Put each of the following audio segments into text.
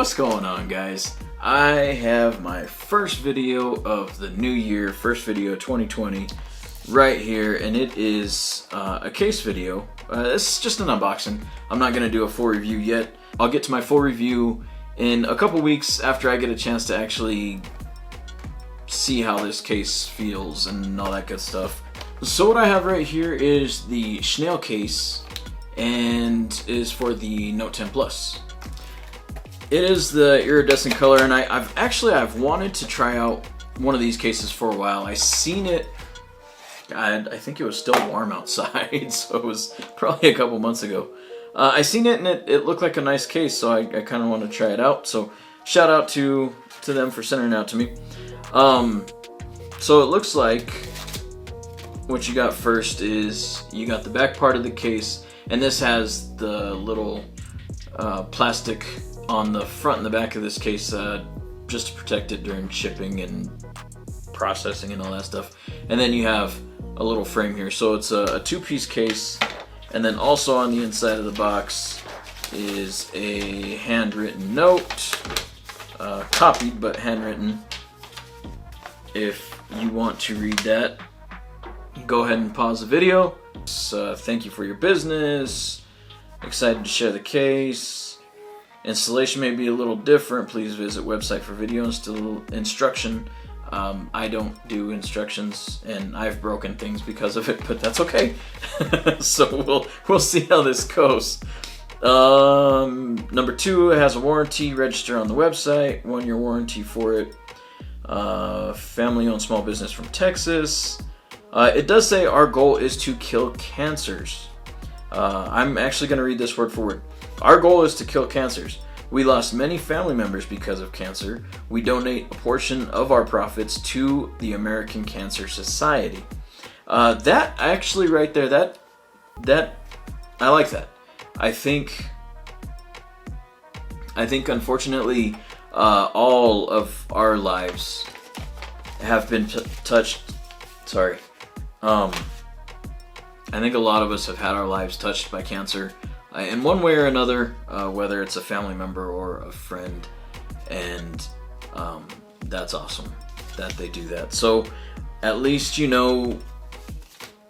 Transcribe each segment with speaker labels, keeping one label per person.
Speaker 1: What's going on, guys? I have my first video of the new year, first video 2020 right here, and it is a case video. It's just an unboxing. I'm not going to do a full review yet. I'll get to my full review in a couple weeks after I get a chance to actually see how this case feels and all that good stuff. So what I have right here is the Schnail Case, and is for the Note 10 Plus. It is the iridescent color, and I've wanted to try out one of these cases for a while. I seen it, I think it was still warm outside, so it was probably a couple months ago. I seen it and it looked like a nice case, so I kind of want to try it out. So shout out to them for sending it out to me. So it looks like what you got first is you got the back part of the case, and this has the little plastic on the front and the back of this case just to protect it during shipping and processing and all that stuff. And then you have a little frame here, so it's a two-piece case. And then also on the inside of the box is a handwritten note, copied but handwritten. If you want to read that, go ahead and pause the video. Thank you for your business. Excited to share the case. Installation may be a little different. Please visit website for video instruction. I don't do instructions, and I've broken things because of it, but that's okay. So we'll see how this goes. Number 2, it has a warranty. Register on the website. 1-year warranty for it. Family-owned small business from Texas. It does say our goal is to kill cancers. I'm actually going to read this word for word. Our goal is to kill cancers. We lost many family members because of cancer. We donate a portion of our profits to the American Cancer Society. That actually right there, that I like that. I think unfortunately all of our lives have been touched. Sorry. I think a lot of us have had our lives touched by cancer in one way or another, whether it's a family member or a friend, and that's awesome that they do that. So at least you know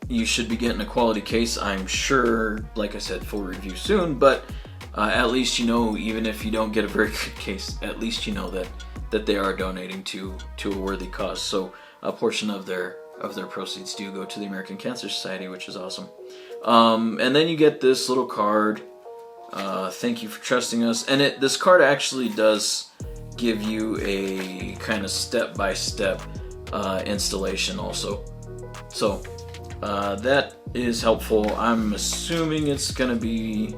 Speaker 1: you should be getting a quality case. I'm sure, like I said, full review soon, but at least you know, even if you don't get a very good case, at least you know that they are donating to a worthy cause. So a portion of their proceeds do go to the American Cancer Society, which is awesome. And then you get this little card. Thank you for trusting us. And this card actually does give you a kind of step-by-step installation also. So that is helpful. I'm assuming it's gonna be,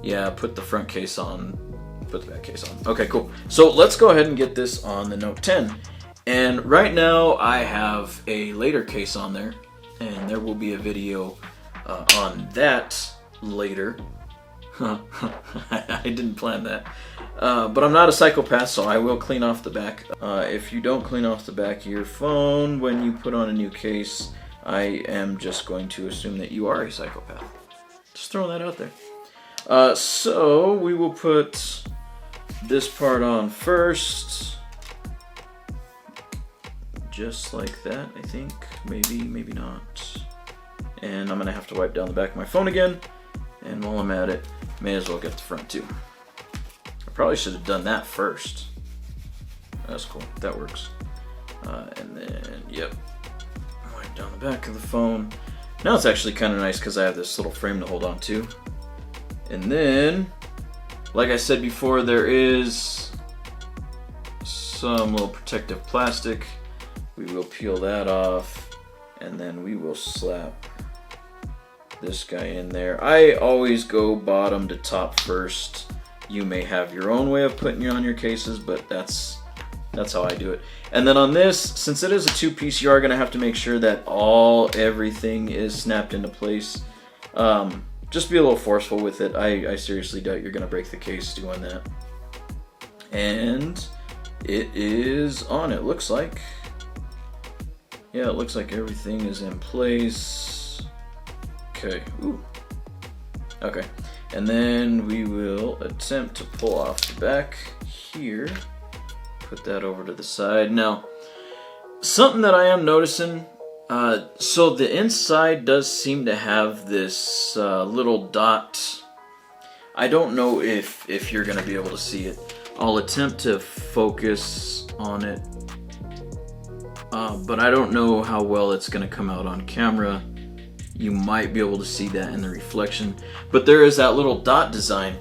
Speaker 1: yeah, put the front case on, put the back case on. Okay, cool. So let's go ahead and get this on the Note 10. And right now I have a later case on there, and there will be a video on that later. I didn't plan that. But I'm not a psychopath, so I will clean off the back. If you don't clean off the back of your phone when you put on a new case, I am just going to assume that you are a psychopath. Just throwing that out there. So we will put this part on first. Just like that, I think. Maybe not. And I'm gonna have to wipe down the back of my phone again. And while I'm at it, may as well get the front too. I probably should have done that first. That's cool, that works. And then, yep, wipe down the back of the phone. Now it's actually kind of nice because I have this little frame to hold on to. And then, like I said before, there is some little protective plastic. We will peel that off, and then we will slap this guy in there. I always go bottom to top first. You may have your own way of putting on your cases, but that's how I do it. And then on this, since it is a two-piece, you are going to have to make sure that everything is snapped into place. Just be a little forceful with it. I seriously doubt you're going to break the case doing that. And it is on, it looks like. Yeah, it looks like everything is in place. Okay, ooh. Okay, and then we will attempt to pull off the back here. Put that over to the side. Now, something that I am noticing, so the inside does seem to have this little dot. I don't know if you're going to be able to see it. I'll attempt to focus on it, but I don't know how well it's going to come out on camera. You might be able to see that in the reflection, but there is that little dot design.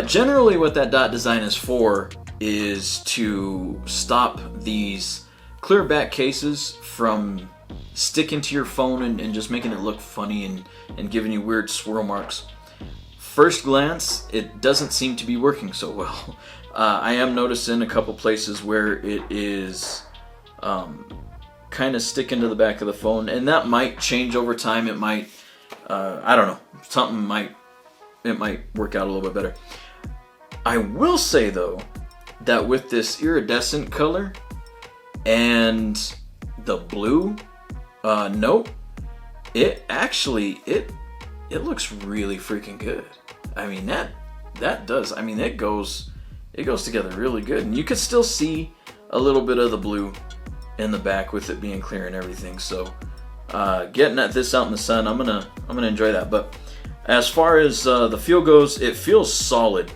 Speaker 1: Generally what that dot design is for is to stop these clear back cases from sticking to your phone and just making it look funny and giving you weird swirl marks. First glance, it doesn't seem to be working so well. I am noticing a couple places where it is kind of sticking to the back of the phone, and that might change over time. It might, I don't know, it might work out a little bit better. I will say though, that with this iridescent color and the blue note, it actually, it looks really freaking good. I mean, that does, I mean, it goes together really good, and you can still see a little bit of the blue in the back with it being clear and everything. So getting at this out in the sun, I'm gonna enjoy that. But as far as the feel goes, it feels solid.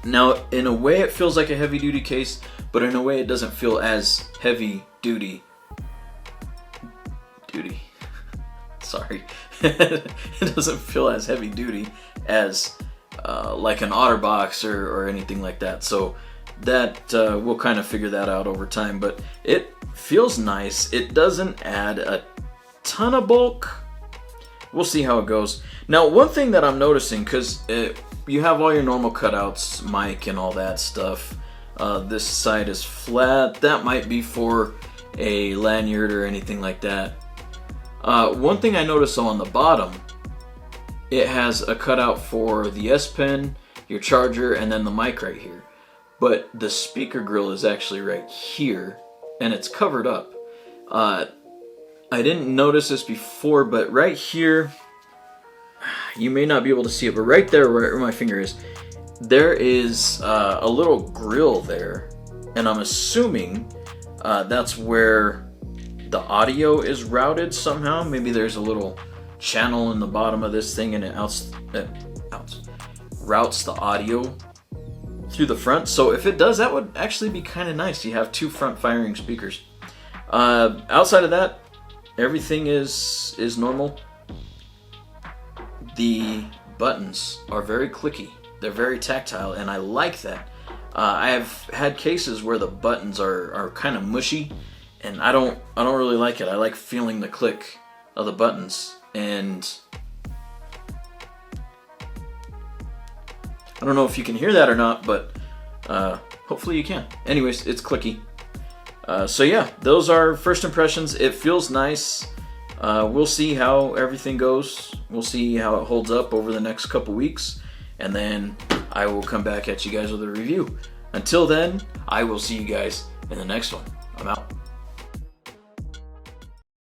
Speaker 1: Now, in a way, it feels like a heavy duty case, but in a way, it doesn't feel as heavy duty. Sorry, it doesn't feel as heavy duty as like an OtterBox or anything like that. So that we'll kind of figure that out over time, but it feels nice. It doesn't add a ton of bulk. We'll see how it goes. Now, one thing that I'm noticing, because you have all your normal cutouts, mic and all that stuff. This side is flat. That might be for a lanyard or anything like that. One thing I noticed on the bottom, it has a cutout for the S Pen, your charger, and then the mic right here. But the speaker grill is actually right here, and it's covered up. I didn't notice this before, but right here, you may not be able to see it, but right there where my finger is, there is a little grill there, and I'm assuming that's where the audio is routed somehow. Maybe there's a little channel in the bottom of this thing, and it routes the audio through the front. So if it does, that would actually be kind of nice. You have two front firing speakers. Outside of that, everything is normal. The buttons are very clicky. They're very tactile, and I like that. I have had cases where the buttons are kind of mushy, and I don't really like it. I like feeling the click of the buttons, and I don't know if you can hear that or not, but hopefully you can. Anyways, it's clicky. So yeah, those are first impressions. It feels nice. We'll see how everything goes. We'll see how it holds up over the next couple weeks, and then I will come back at you guys with a review. Until then, I will see you guys in the next one. I'm out.